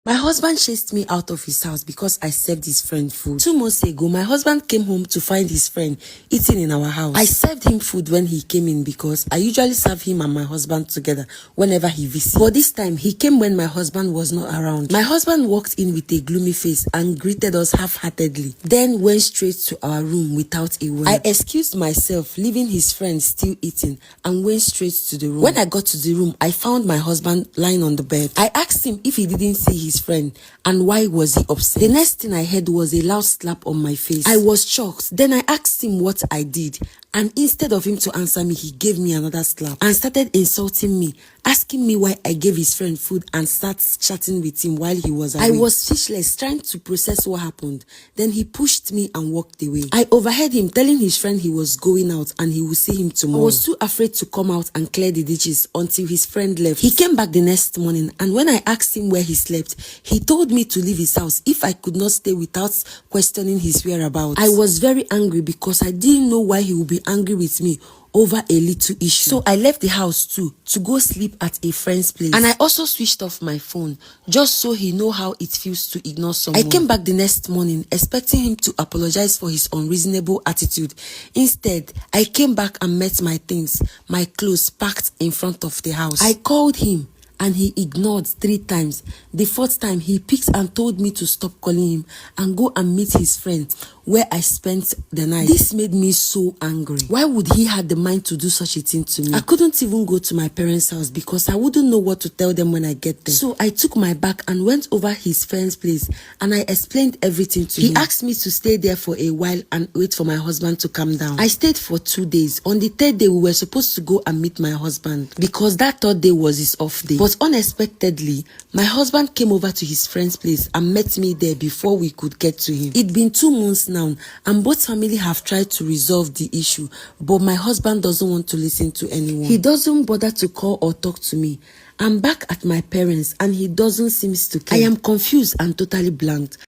My husband chased me out of his house because I served his friend food. 2 months ago, my husband came home to find his friend eating in our house. I served him food when he came in because I usually serve him and my husband together whenever he visits. But this time, he came when my husband was not around. My husband walked in with a gloomy face and greeted us half-heartedly, then went straight to our room without a word. I excused myself, leaving his friend still eating, and went straight to the room. When I got to the room, I found my husband lying on the bed. I asked him if he didn't see his friend and why was he upset. The next thing I heard was a loud slap on my face. I was shocked. Then I asked him what I did, and instead of him to answer me, he gave me another slap and started insulting me, asking me why I gave his friend food and started chatting with him while he was away. I was speechless, trying to process what happened. Then he pushed me and walked away. I overheard him telling his friend he was going out and he would see him tomorrow. I was too afraid to come out and clear the dishes until his friend left. He came back the next morning, and when I asked him where he slept, he told me to leave his house if I could not stay without questioning his whereabouts. I was very angry because I didn't know why he would be angry with me over a little issue. So I left the house too to go sleep at a friend's place. And I also switched off my phone just so he know how it feels to ignore someone. I came back the next morning expecting him to apologize for his unreasonable attitude. Instead, I came back and met my things, my clothes packed in front of the house. I called him and he ignored 3 times. The 4th time, he picked and told me to stop calling him and go and meet his friend where I spent the night. This made me so angry. Why would he have the mind to do such a thing to me? I couldn't even go to my parents' house because I wouldn't know what to tell them when I get there. So I took my bag and went over his friend's place and I explained everything to him. He asked me to stay there for a while and wait for my husband to calm down. I stayed for 2 days. On the 3rd day, we were supposed to go and meet my husband because that 3rd day was his off day. But unexpectedly, my husband came over to his friend's place and met me there before we could get to him. It'd been 2 months now, and both families have tried to resolve the issue, but my husband doesn't want to listen to anyone. He doesn't bother to call or talk to me. I'm back at my parents and he doesn't seem to care. I am confused and totally blanked.